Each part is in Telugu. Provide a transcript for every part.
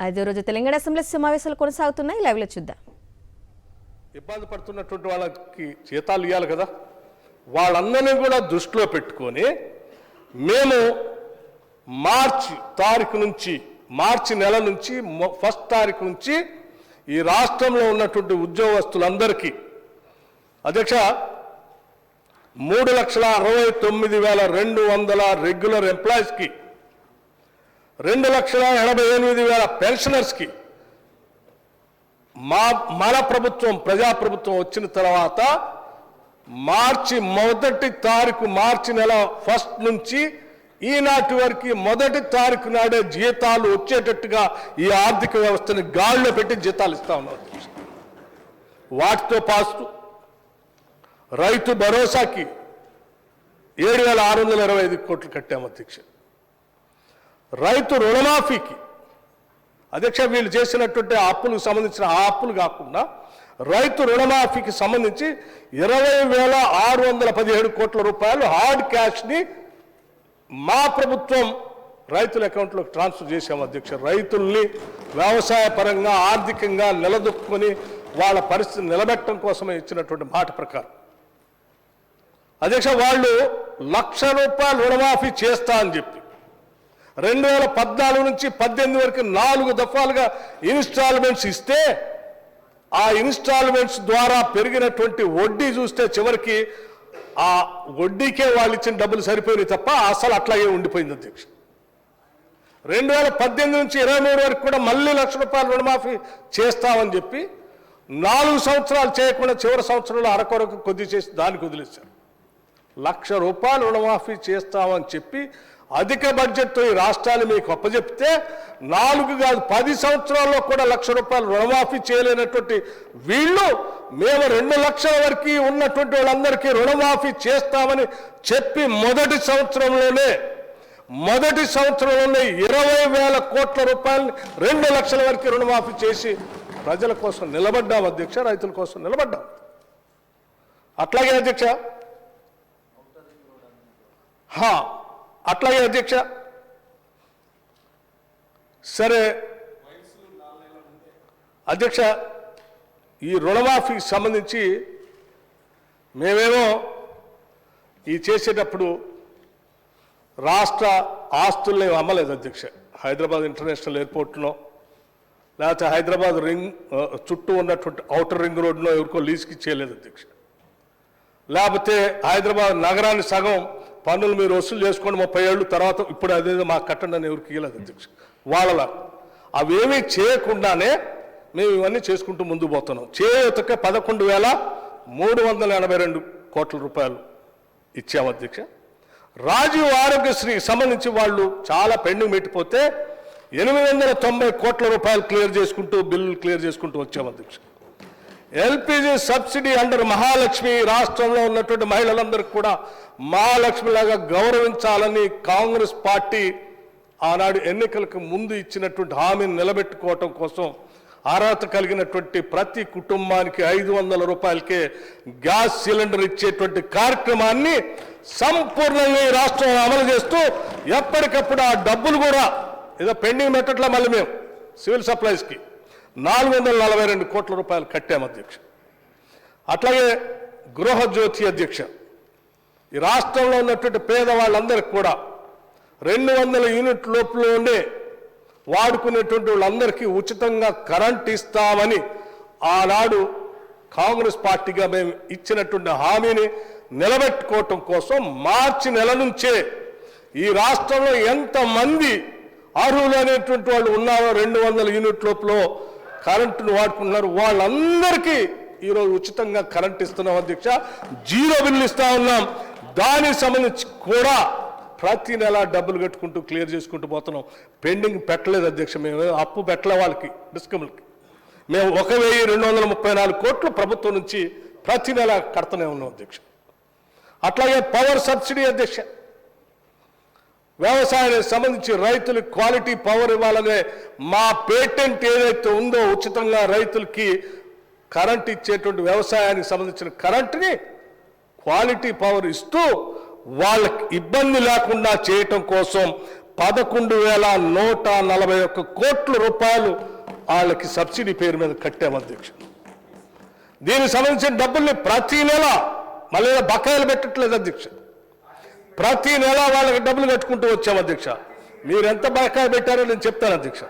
ఐదో రోజు తెలంగాణ అసెంబ్లీ సమావేశాలు కొనసాగుతున్నాయి. లైవ్లో చూద్దాం. ఇబ్బంది పడుతున్నటువంటి వాళ్ళకి జీతాలు ఇవ్వాలి కదా, వాళ్ళందరినీ కూడా దృష్టిలో పెట్టుకొని మేము మార్చి నెల నుంచి 1వ తారీఖు నుంచి ఈ రాష్ట్రంలో ఉన్నటువంటి ఉద్యోగస్తులందరికీ అధ్యక్ష 3,69,200 రెగ్యులర్ ఎంప్లాయీస్కి, 2,88,000 పెన్షనర్స్కి మన ప్రభుత్వం ప్రజాప్రభుత్వం వచ్చిన తర్వాత మార్చి 1వ తారీఖు మార్చి నెల 1 నుంచి ఈనాటి వరకు 1వ తారీఖు నాడే జీతాలు వచ్చేటట్టుగా ఈ ఆర్థిక వ్యవస్థని గాడిలో పెట్టి జీతాలు ఇస్తా ఉన్నారు. వాటితో పాటు రైతు భరోసాకి 7,625 కోట్లు కట్టాము అధ్యక్ష. రైతు రుణమాఫీకి అధ్యక్ష వీళ్ళు చేసినటువంటి అప్పులకు సంబంధించిన ఆ అప్పులు కాకుండా రైతు రుణమాఫీకి సంబంధించి 20,617 కోట్ల రూపాయలు హార్డ్ క్యాష్ని మా ప్రభుత్వం రైతుల అకౌంట్లోకి ట్రాన్స్ఫర్ చేశాము అధ్యక్ష. రైతుల్ని వ్యవసాయ పరంగా ఆర్థికంగా నిలదొక్కుని వాళ్ళ పరిస్థితిని నిలబెట్టడం కోసమే ఇచ్చినటువంటి మాట ప్రకారం అధ్యక్ష వాళ్ళు ₹1,00,000 రుణమాఫీ చేస్తా అని చెప్పి 2014 నుంచి 18 వరకు 4 దఫాలుగా ఇన్స్టాల్మెంట్స్ ఇస్తే ఆ ఇన్స్టాల్మెంట్స్ ద్వారా పెరిగినటువంటి వడ్డీ చూస్తే చివరికి ఆ వడ్డీకే వాళ్ళు ఇచ్చిన డబ్బులు సరిపోయినాయి తప్ప అసలు అట్లాగే ఉండిపోయింది అధ్యక్ష. 2018 నుంచి 23 వరకు కూడా మళ్ళీ ₹1,00,000 రుణమాఫీ చేస్తామని చెప్పి 4 సంవత్సరాలు చేయకుండా చివరి సంవత్సరంలో అరకొరకు కొద్ది చేసి దానికి వదిలేశారు. ₹1,00,000 రుణమాఫీ చేస్తామని చెప్పి అధిక బడ్జెట్తో ఈ రాష్ట్రాలు మీకు అప్పచెప్తే 4 కాదు 10 సంవత్సరాల్లో కూడా ₹1,00,000 రుణమాఫీ చేయలేనటువంటి వీళ్ళు మేము 2 లక్షల వరకు ఉన్నటువంటి వాళ్ళందరికీ రుణమాఫీ చేస్తామని చెప్పి మొదటి సంవత్సరంలోనే 20,000 కోట్ల రూపాయలని 2 లక్షల వరకు రుణమాఫీ చేసి ప్రజల కోసం నిలబడ్డాం అధ్యక్ష, రైతుల కోసం నిలబడ్డాం. అట్లాగే అధ్యక్ష సరే అధ్యక్ష ఈ రుణమాఫీకి సంబంధించి మేమేమో ఈ చేసేటప్పుడు రాష్ట్ర ఆస్తుల్ని అమ్మలేదు అధ్యక్ష. హైదరాబాద్ ఇంటర్నేషనల్ ఎయిర్పోర్ట్లో లేకపోతే హైదరాబాద్ చుట్టూ ఉన్నటువంటి ఔటర్ రింగ్ రోడ్లో ఎవరికో లీజుకి చేయలేదు అధ్యక్ష. లేకపోతే హైదరాబాద్ నగరాన్ని సగం పన్నులు మీరు వసూలు చేసుకోండి 30 ఏళ్ళు తర్వాత ఇప్పుడు అదేదో మాకు కట్టండి అని ఎవరికి ఇవ్వలేదు అధ్యక్ష. వాళ్ళలా అవేమీ చేయకుండానే మేము ఇవన్నీ చేసుకుంటూ ముందుకు పోతున్నాం. చేయూతకే 11,382 కోట్ల రూపాయలు ఇచ్చాము అధ్యక్ష. రాజీవ్ ఆరోగ్యశ్రీ సంబంధించి వాళ్ళు చాలా పెండింగ్ పెట్టిపోతే 890 కోట్ల రూపాయలు బిల్లులు క్లియర్ చేసుకుంటూ వచ్చాము అధ్యక్ష. ఎల్పిజి సబ్సిడీ అండర్ మహాలక్ష్మి రాష్ట్రంలో ఉన్నటువంటి మహిళలందరికీ కూడా మహాలక్ష్మిలాగా గౌరవించాలని కాంగ్రెస్ పార్టీ ఆనాడు ఎన్నికలకు ముందు ఇచ్చినటువంటి హామీని నిలబెట్టుకోవటం కోసం అర్హత కలిగినటువంటి ప్రతి కుటుంబానికి 500 రూపాయలకే గ్యాస్ సిలిండర్ ఇచ్చేటువంటి కార్యక్రమాన్ని సంపూర్ణంగా ఈ రాష్ట్రంలో అమలు చేస్తూ ఎప్పటికప్పుడు ఆ డబ్బులు కూడా ఏదో పెండింగ్ పెట్టట్లా మళ్ళీ మేము సివిల్ సప్లైస్కి 442 కోట్ల రూపాయలు కట్టాము అధ్యక్ష. అట్లాగే గృహజ్యోతి అధ్యక్ష ఈ రాష్ట్రంలో ఉన్నటువంటి పేదవాళ్ళందరికీ కూడా 200 యూనిట్ లోపులోనే వాడుకునేటువంటి వాళ్ళందరికీ ఉచితంగా కరెంట్ ఇస్తామని ఆనాడు కాంగ్రెస్ పార్టీగా మేము ఇచ్చినటువంటి హామీని నిలబెట్టుకోవటం కోసం మార్చి నెల నుంచే ఈ రాష్ట్రంలో ఎంతమంది అర్హులు అనేటువంటి వాళ్ళు ఉన్నారో 200 యూనిట్ లోపులో కరెంటును వాడుకుంటున్నారు వాళ్ళందరికీ ఈరోజు ఉచితంగా కరెంట్ ఇస్తున్నాం అధ్యక్ష. 0 బిల్లు ఇస్తా ఉన్నాం. దానికి సంబంధించి కూడా ప్రతి నెల డబ్బులు కట్టుకుంటూ క్లియర్ చేసుకుంటూ పోతున్నాం. పెండింగ్ పెట్టలేదు అధ్యక్ష. మేము అప్పు పెట్టలే వాళ్ళకి డిస్కమ్లకి. మేము 1,234 కోట్లు ప్రభుత్వం నుంచి ప్రతి నెల కడుతూనే ఉన్నాం అధ్యక్ష. అట్లాగే పవర్ సబ్సిడీ అధ్యక్ష వ్యవసాయానికి సంబంధించి రైతులకు క్వాలిటీ పవర్ ఇవ్వాలనే మా పేటెంట్ ఏదైతే ఉందో ఉచితంగా రైతులకి కరెంట్ ఇచ్చేటువంటి వ్యవసాయానికి సంబంధించిన కరెంటుని క్వాలిటీ పవర్ ఇస్తూ వాళ్ళకి ఇబ్బంది లేకుండా చేయటం కోసం 11,141 కోట్ల రూపాయలు వాళ్ళకి సబ్సిడీ పేరు మీద కట్టాము అధ్యక్ష. దీనికి సంబంధించిన డబ్బుల్ని ప్రతి నెల మళ్ళీ బకాయిలు పెట్టట్లేదు అధ్యక్ష. ప్రతి నెల వాళ్ళకి డబ్బులు కట్టుకుంటూ వచ్చాము అధ్యక్ష. మీరు ఎంత బకాయి పెట్టారో నేను చెప్తాను అధ్యక్ష.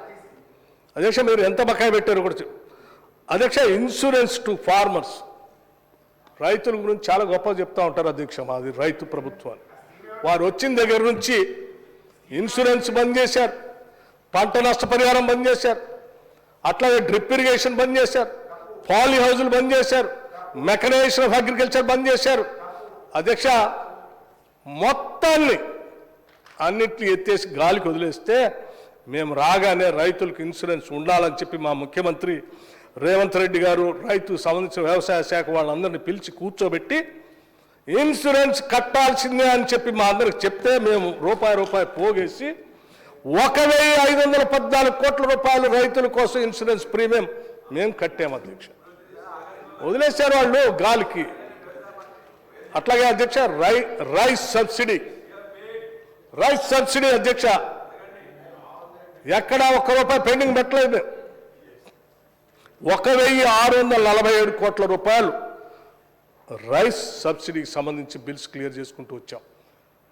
అధ్యక్ష మీరు ఎంత బకాయి పెట్టారో కూడా అధ్యక్ష. ఇన్సూరెన్స్ టు ఫార్మర్స్, రైతుల గురించి చాలా గొప్పగా చెప్తా ఉంటారు అధ్యక్ష. మాది రైతు ప్రభుత్వాన్ని. వారు వచ్చిన దగ్గర నుంచి ఇన్సూరెన్స్ బంద్ చేశారు, పంట నష్టపరిహారం బంద్ చేశారు, అట్లాగే డ్రిప్ ఇరిగేషన్ బంద్ చేశారు, పాలీ హౌజులు బంద్ చేశారు, మెకనైజేషన్ ఆఫ్ అగ్రికల్చర్ బంద్ చేశారు అధ్యక్ష. మొత్తాన్ని అన్నింటినీ ఎత్తేసి గాలికి వదిలేస్తే మేము రాగానే రైతులకు ఇన్సూరెన్స్ ఉండాలని చెప్పి మా ముఖ్యమంత్రి రేవంత్ రెడ్డి గారు రైతు సంబంధించిన వ్యవసాయ శాఖ వాళ్ళందరినీ పిలిచి కూర్చోబెట్టి ఇన్సూరెన్స్ కట్టాల్సిందే అని చెప్పి మా అందరికి చెప్తే మేము రూపాయి పోగేసి 1,514 కోట్ల రూపాయలు రైతుల కోసం ఇన్సూరెన్స్ ప్రీమియం మేము కట్టాము అధ్యక్ష. వదిలేశారు వాళ్ళు గాలికి. అట్లాగే అధ్యక్ష రైస్ సబ్సిడీ అధ్యక్ష ఎక్కడా ₹1 పెండింగ్ పెట్టలేదు. 1,647 కోట్ల రూపాయలు రైస్ సబ్సిడీకి సంబంధించి బిల్స్ క్లియర్ చేసుకుంటూ వచ్చాం.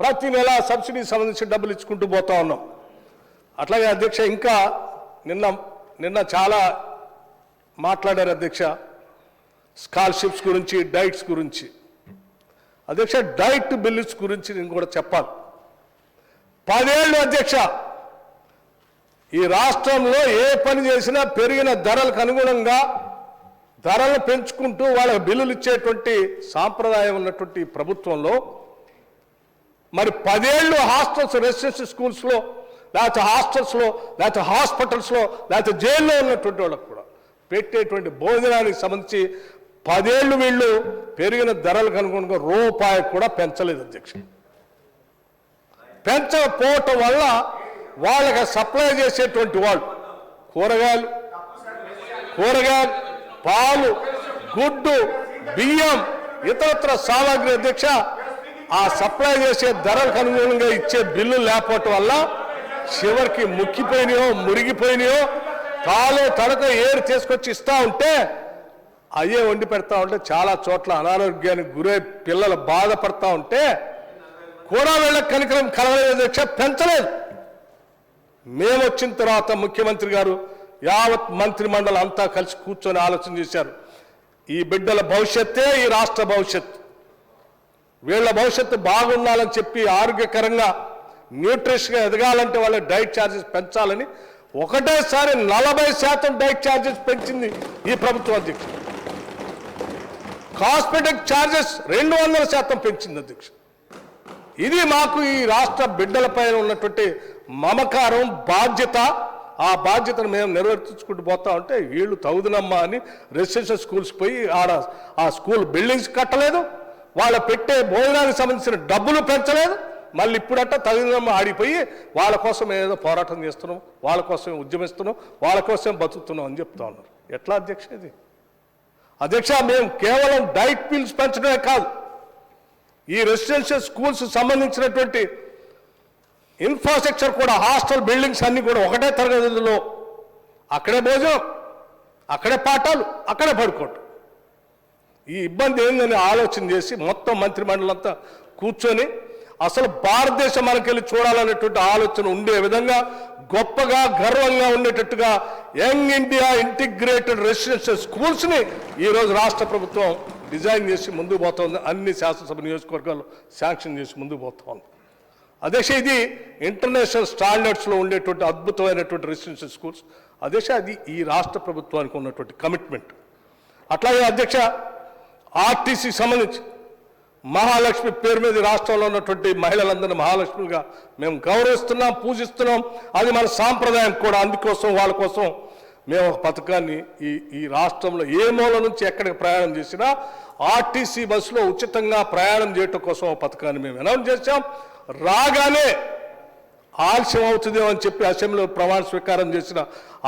ప్రతి నెల సబ్సిడీకి సంబంధించి డబ్బులు ఇచ్చుకుంటూ పోతా ఉన్నాం. అట్లాగే అధ్యక్ష ఇంకా నిన్న చాలా మాట్లాడారు అధ్యక్ష స్కాలర్షిప్స్ గురించి, డైట్స్ గురించి. అధ్యక్ష డైట్ బిల్స్ గురించి నేను కూడా చెప్పాలి. 10 ఏళ్ళు అధ్యక్ష ఈ రాష్ట్రంలో ఏ పని చేసినా పెరిగిన ధరలకు అనుగుణంగా ధరలు పెంచుకుంటూ వాళ్ళకి బిల్లులు ఇచ్చేటువంటి సాంప్రదాయం ఉన్నటువంటి ప్రభుత్వంలో మరి 10 ఏళ్ళు హాస్టల్స్, రెసిడెన్షియల్ స్కూల్స్లో, లేకపోతే హాస్టల్స్లో, లేకపోతే హాస్పిటల్స్లో, లేకపోతే జైల్లో ఉన్నటువంటి వాళ్ళకు కూడా పెట్టేటువంటి భోజనానికి సంబంధించి 10 ఏళ్ళు వీళ్ళు పెరిగిన ధరలకు అనుగుణంగా రూపాయి కూడా పెంచలేదు అధ్యక్ష. పెంచకపోవటం వల్ల వాళ్ళకి సప్లై చేసేటువంటి వాళ్ళు కూరగాయలు, పాలు, గుడ్డు, బియ్యం, ఇతరత్ర సామాగ్రి అధ్యక్ష ఆ సప్లై చేసే ధరలకు అనుగుణంగా ఇచ్చే బిల్లు లేకపోవటం వల్ల చివరికి ముక్కిపోయినాయో, మురిగిపోయినాయో, కాలో తడక ఏరు తీసుకొచ్చి ఇస్తా ఉంటే అయ్యే వండి పెడతా ఉంటే చాలా చోట్ల అనారోగ్యానికి గురై పిల్లలు బాధపడతా ఉంటే కూడా వీళ్ళకి కనికరం కలగలేదు అధ్యక్ష, పెంచలేదు. మేము వచ్చిన తర్వాత ముఖ్యమంత్రి గారు యావత్ మంత్రి మండలి అంతా కలిసి కూర్చొని ఆలోచన చేశారు. ఈ బిడ్డల భవిష్యత్తే ఈ రాష్ట్ర భవిష్యత్తు. వీళ్ళ భవిష్యత్తు బాగుండాలని చెప్పి ఆరోగ్యకరంగా న్యూట్రిషన్గా ఎదగాలంటే వాళ్ళ డైట్ ఛార్జెస్ పెంచాలని ఒకటేసారి 40% డైట్ ఛార్జెస్ పెంచింది ఈ ప్రభుత్వం అధ్యక్ష. కాస్మెటిక్ ఛార్జెస్ 200% పెంచింది అధ్యక్ష. ఇది మాకు ఈ రాష్ట్ర బిడ్డలపైన ఉన్నటువంటి మమకారం, బాధ్యత. ఆ బాధ్యతను మేము నెరవేర్చుకుంటూ పోతా ఉంటే వీళ్ళు తగుదనమ్మా అని రెసిడెన్షియల్ స్కూల్స్ పోయి ఆ స్కూల్ బిల్డింగ్స్ కట్టలేదు, వాళ్ళ పెట్టే భోజనానికి సంబంధించిన డబ్బులు పెంచలేదు. మళ్ళీ ఇప్పుడట్ట తగుదనమ్మ ఆడిపోయి వాళ్ళ కోసం ఏదో పోరాటం చేస్తున్నాం, వాళ్ళ కోసం ఉద్యమిస్తున్నాం, వాళ్ళ కోసం బతుకుతున్నాం అని చెప్తా ఉన్నారు. ఎట్లా అధ్యక్ష ఇది? అధ్యక్ష మేము కేవలం డైట్ బిల్స్ పెంచడమే కాదు, ఈ రెసిడెన్షియల్ స్కూల్స్ సంబంధించినటువంటి ఇన్ఫ్రాస్ట్రక్చర్ కూడా, హాస్టల్ బిల్డింగ్స్ అన్నీ కూడా ఒకటే తరగతిలో అక్కడే భోజనం, అక్కడే పాఠాలు, అక్కడే పడుకోవటం. ఈ ఇబ్బంది ఏందని ఆలోచన చేసి మొత్తం మంత్రిమండలంతా కూర్చొని అసలు భారతదేశం మనకెళ్ళి చూడాలనేటువంటి ఆలోచన ఉండే విధంగా గొప్పగా గర్వంగా ఉండేటట్టుగా యంగ్ ఇండియా ఇంటిగ్రేటెడ్ రెసిడెన్షియల్ స్కూల్స్ని ఈరోజు రాష్ట్ర ప్రభుత్వం డిజైన్ చేసి ముందుకు పోతుంది. అన్ని శాసనసభ నియోజకవర్గాలు శాంక్షన్ చేసి ముందుకు పోతా ఉంది అధ్యక్ష. ఇది ఇంటర్నేషనల్ స్టాండర్డ్స్లో ఉండేటువంటి అద్భుతమైనటువంటి రెసిడెన్షియల్ స్కూల్స్ అధ్యక్ష. అది ఈ రాష్ట్ర ప్రభుత్వానికి ఉన్నటువంటి కమిట్మెంట్. అట్లాగే అధ్యక్ష ఆర్టీసీ సంబంధించి మహాలక్ష్మి పేరు మీద రాష్ట్రంలో ఉన్నటువంటి మహిళలందరినీ మహాలక్ష్మిగా మేము గౌరవిస్తున్నాం, పూజిస్తున్నాం. అది మన సాంప్రదాయం కూడా. అందుకోసం వాళ్ళ కోసం మేము ఒక పథకాన్ని ఈ రాష్ట్రంలో ఏ మూల నుంచి ఎక్కడికి ప్రయాణం చేసినా ఆర్టీసీ బస్సులో ఉచితంగా ప్రయాణం చేయటం కోసం ఒక పథకాన్ని మేము అనౌన్స్ చేశాం. రాగానే ఆలస్యం అవుతుందేమో అని చెప్పి అసెంబ్లీలో ప్రమాణ స్వీకారం చేసిన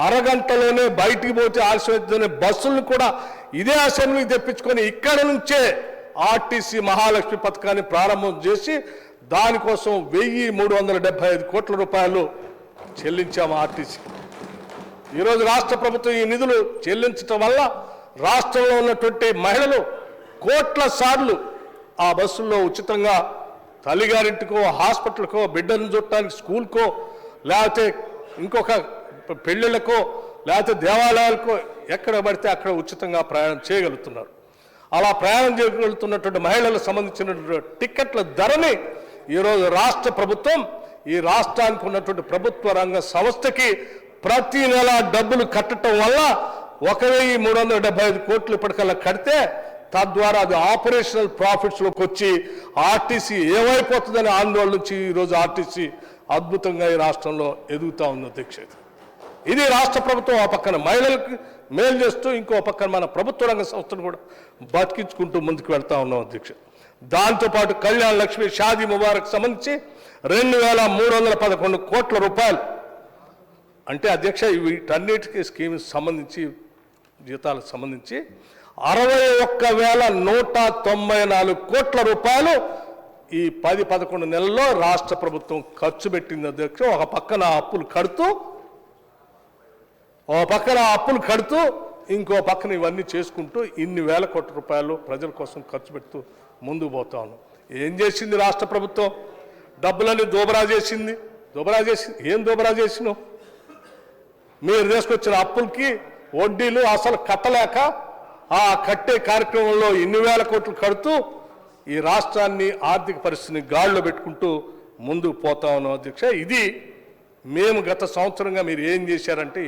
అరగంటలోనే బయటికి పోతే ఆలస్యం అవుతుందనే బస్సులను కూడా ఇదే అసెంబ్లీకి తెప్పించుకొని ఇక్కడ నుంచే ఆర్టీసీ మహాలక్ష్మి పథకాన్ని ప్రారంభం చేసి దానికోసం 1375 కోట్ల రూపాయలు చెల్లించాము ఆర్టీసీ. ఈరోజు రాష్ట్ర ప్రభుత్వం ఈ నిధులు చెల్లించడం వల్ల రాష్ట్రంలో ఉన్నటువంటి మహిళలు కోట్ల సార్లు ఆ బస్సుల్లో ఉచితంగా తల్లిగారింటికో, హాస్పిటల్కో, బిడ్డను చూడటానికి స్కూల్కో, లేకపోతే ఇంకొక పెళ్ళిళ్ళకో, లేకపోతే దేవాలయాలకో ఎక్కడ పడితే అక్కడ ఉచితంగా ప్రయాణం చేయగలుగుతున్నారు. అలా ప్రయాణం చేయగలుగుతున్నటువంటి మహిళలకు సంబంధించిన టిక్కెట్ల ధరని ఈరోజు రాష్ట్ర ప్రభుత్వం ఈ రాష్ట్రానికి ఉన్నటువంటి ప్రభుత్వ రంగ సంస్థకి ప్రతి నెల డబ్బులు కట్టడం వల్ల 1375 కోట్లు ఇప్పటికల్లా కడితే తద్వారా అది ఆపరేషనల్ ప్రాఫిట్స్లోకి వచ్చి ఆర్టీసీ ఏమైపోతుందనే ఆందోళన నుంచి ఈరోజు ఆర్టీసీ అద్భుతంగా ఈ రాష్ట్రంలో ఎదుగుతూ ఉంది అధ్యక్ష. ఇది రాష్ట్ర ప్రభుత్వం ఆ పక్కన మహిళలకు మేలు చేస్తూ ఇంకో పక్కన మన ప్రభుత్వ రంగ సంస్థను కూడా బతికించుకుంటూ ముందుకు వెళ్తా ఉన్నాం అధ్యక్ష. దాంతోపాటు కళ్యాణ్ లక్ష్మి షాదీ ముబారక్ సంబంధించి 2311 కోట్ల రూపాయలు అంటే అధ్యక్ష వీటన్నిటికీ స్కీమ్స్ సంబంధించి జీతాలకు సంబంధించి 61,194 కోట్ల రూపాయలు ఈ 10-11 నెలల్లో రాష్ట్ర ప్రభుత్వం ఖర్చు పెట్టింది అధ్యక్ష. ఒక పక్కన అప్పులు కడుతూ ఇంకో పక్కన ఇవన్నీ చేసుకుంటూ ఇన్ని వేల కోట్ల రూపాయలు ప్రజల కోసం ఖర్చు పెడుతూ ముందుకు పోతా ఉన్నాం. ఏం చేసింది రాష్ట్ర ప్రభుత్వం? డబ్బులన్నీ దోబరా చేసింది. ఏం దోబరా చేసినావు? మీరు తీసుకొచ్చిన అప్పులకి వడ్డీలు అసలు కట్టలేక ఆ కట్టే కార్యక్రమంలో ఇన్ని వేల కోట్లు కడుతూ ఈ రాష్ట్రాన్ని ఆర్థిక పరిస్థితిని గాడిలో పెట్టుకుంటూ ముందుకు పోతా ఉన్నాం అధ్యక్ష. ఇది మేము గత సంవత్సరంగా మీరు ఏం చేశారంటే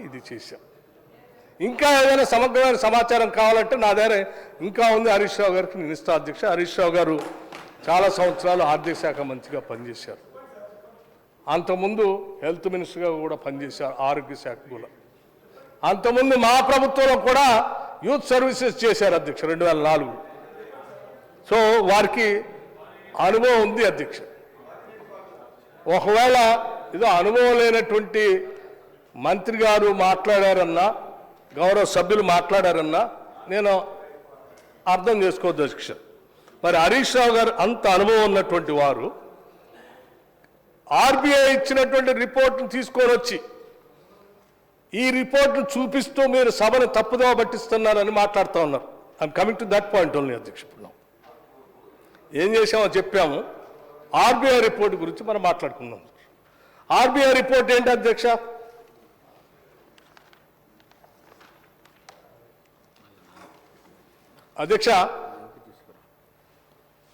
ఇది చేశాం. ఇంకా ఏదైనా సమగ్రమైన సమాచారం కావాలంటే నా దగ్గర ఇంకా ఉంది. హరీష్ రావు గారికి నేను ఇస్తా అధ్యక్ష. హరీష్ రావు గారు చాలా సంవత్సరాలు ఆర్థిక శాఖ మంత్రిగా పనిచేశారు. అంతకుముందు హెల్త్ మినిస్టర్గా కూడా పనిచేశారు, ఆరోగ్య శాఖ కూడా. అంతకుముందు మా ప్రభుత్వంలో కూడా యూత్ సర్వీసెస్ చేశారు అధ్యక్ష 2004. సో వారికి అనుభవం ఉంది అధ్యక్ష. ఒకవేళ ఏదో అనుభవం లేనటువంటి మంత్రి గారు మాట్లాడారన్నా, గౌరవ సభ్యులు మాట్లాడారన్నా నేను అర్థం చేసుకోవద్దు అధ్యక్ష. మరి హరీష్ రావు గారు అంత అనుభవం ఉన్నటువంటి వారు ఆర్బీఐ ఇచ్చినటువంటి రిపోర్ట్ను తీసుకొని వచ్చి ఈ రిపోర్ట్ను చూపిస్తూ మీరు సభను తప్పుదోవ పట్టిస్తున్నారని మాట్లాడుతూ ఉన్నారు. I'm coming to that point only అధ్యక్ష. ఏం చేసామో చెప్పాము. ఆర్బీఐ రిపోర్ట్ గురించి మనం మాట్లాడుకుందాం. ఆర్బీఐ రిపోర్ట్ ఏంటి అధ్యక్ష?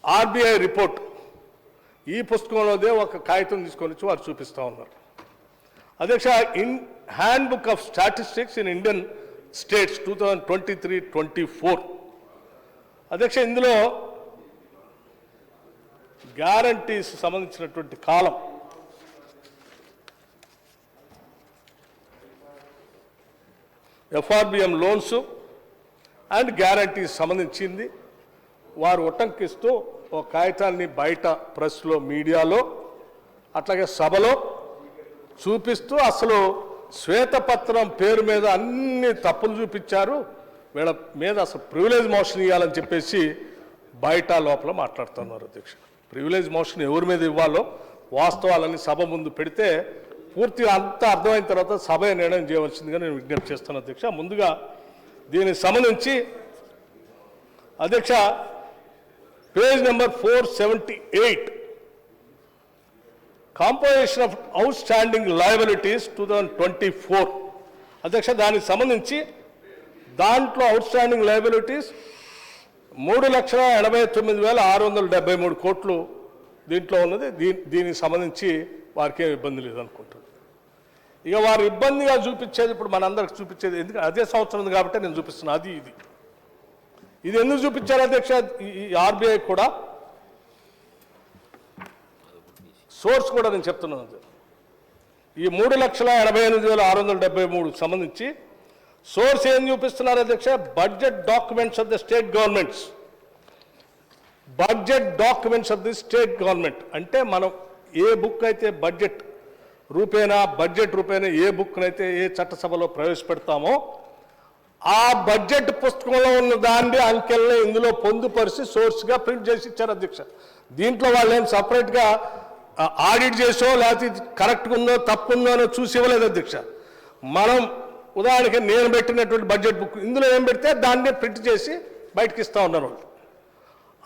ఆర్బీఐ రిపోర్ట్ ఈ పుస్తకంలోదే ఒక కాగితం తీసుకొని వచ్చి వారు చూపిస్తూ ఉన్నారు అధ్యక్ష. In hand book of statistics in Indian states 2023-24 అధ్యక్ష. ఇందులో గ్యారంటీస్ సంబంధించినటువంటి కాలం ఎఫ్ఆర్బిఎం లోన్స్ అండ్ గ్యారంటీస్ సంబంధించింది వారు ఉటంకిస్తూ ఒక కాగితాన్ని బయట ప్రెస్లో, మీడియాలో, అట్లాగే సభలో చూపిస్తూ అసలు శ్వేతపత్రం పేరు మీద అన్ని తప్పులు చూపించారు, వీళ్ళ మీద అసలు ప్రివిలేజ్ మోషన్ ఇవ్వాలని చెప్పేసి బయట లోపల మాట్లాడుతున్నారు అధ్యక్ష. ప్రివిలేజ్ మోషన్ ఎవరి మీద ఇవ్వాలో వాస్తవాలన్నీ సభ ముందు పెడితే పూర్తిగా అంతా అర్థమైన తర్వాత సభ నిర్ణయం చేయవలసిందిగా నేను విజ్ఞప్తి చేస్తాను అధ్యక్ష. ముందుగా దీనికి సంబంధించి అధ్యక్ష page number 478 composition of out standing liabilities 2024 అధ్యక్ష. దానికి సంబంధించి దాంట్లో అవుట్ స్టాండింగ్ లయబిలిటీస్ 3,89,673 కోట్లు దీంట్లో ఉన్నది. దీనికి సంబంధించి వారికి ఏం ఇబ్బంది లేదనుకుంటున్నాను. ఇక వారు ఇబ్బందిగా చూపించేది ఇప్పుడు మనందరికి చూపించేది ఎందుకంటే అదే సంవత్సరం కాబట్టి నేను చూపిస్తున్నాను. ఇది ఎందుకు చూపించారు అధ్యక్ష? ఈ ఆర్బీఐ కూడా సోర్స్ కూడా నేను చెప్తున్నాను. ఈ 3,88,673 సంబంధించి సోర్స్ ఏం చూపిస్తున్నారు అధ్యక్ష? Budget documents of the state governments. Budget documents of the state government అంటే మనం ఏ బుక్ అయితే బడ్జెట్ రూపేణా ఏ బుక్నైతే ఏ చట్టసభలో ప్రవేశపెడతామో ఆ బడ్జెట్ పుస్తకంలో ఉన్న దాన్ని అంకెల్ని ఇందులో పొందుపరిచి సోర్స్గా ప్రింట్ చేసి ఇచ్చారు అధ్యక్ష. దీంట్లో వాళ్ళు ఏం సపరేట్గా ఆడిట్ చేసో లేకపోతే కరెక్ట్గా ఉందో తప్పు ఉందో అని చూసి ఇవ్వలేదు అధ్యక్ష. మనం ఉదాహరణకి నేను పెట్టినటువంటి బడ్జెట్ బుక్ ఇందులో ఏం పెడితే దాన్నే ప్రింట్ చేసి బయటకి ఇస్తూ ఉన్నారు వాళ్ళు.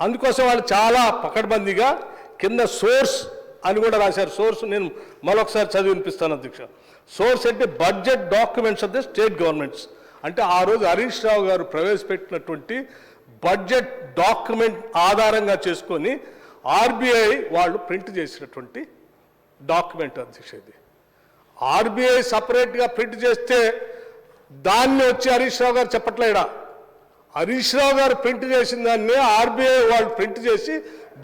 అందుకోసం వాళ్ళు చాలా పకడ్బందీగా కింద సోర్స్ అని కూడా రాశారు. సోర్స్ నేను మరొకసారి చదివి వినిపిస్తాను అధ్యక్ష. సోర్స్ అంటే budget documents of the state governments, అంటే ఆ రోజు హరీష్ రావు గారు ప్రవేశపెట్టినటువంటి బడ్జెట్ డాక్యుమెంట్ ఆధారంగా చేసుకొని ఆర్బీఐ వాళ్ళు ప్రింట్ చేసినటువంటి డాక్యుమెంట్ అధ్యక్ష. ఇది ఆర్బీఐ సపరేట్గా ప్రింట్ చేస్తే దాన్ని వచ్చి హరీష్ రావు గారు చెప్పట్లేడా. హరీష్ రావు గారు ప్రింట్ చేసిన దాన్ని ఆర్బీఐ వాళ్ళు ప్రింట్ చేసి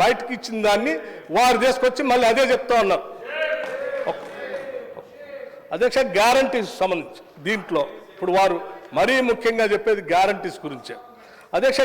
బయటకు ఇచ్చిన దాన్ని వారు తీసుకొచ్చి మళ్ళీ అదే చెప్తా ఉన్నారు అధ్యక్ష. గ్యారంటీస్ సంబంధించి దీంట్లో ఇప్పుడు వారు మరీ ముఖ్యంగా చెప్పేది గ్యారంటీస్ గురించే అధ్యక్ష.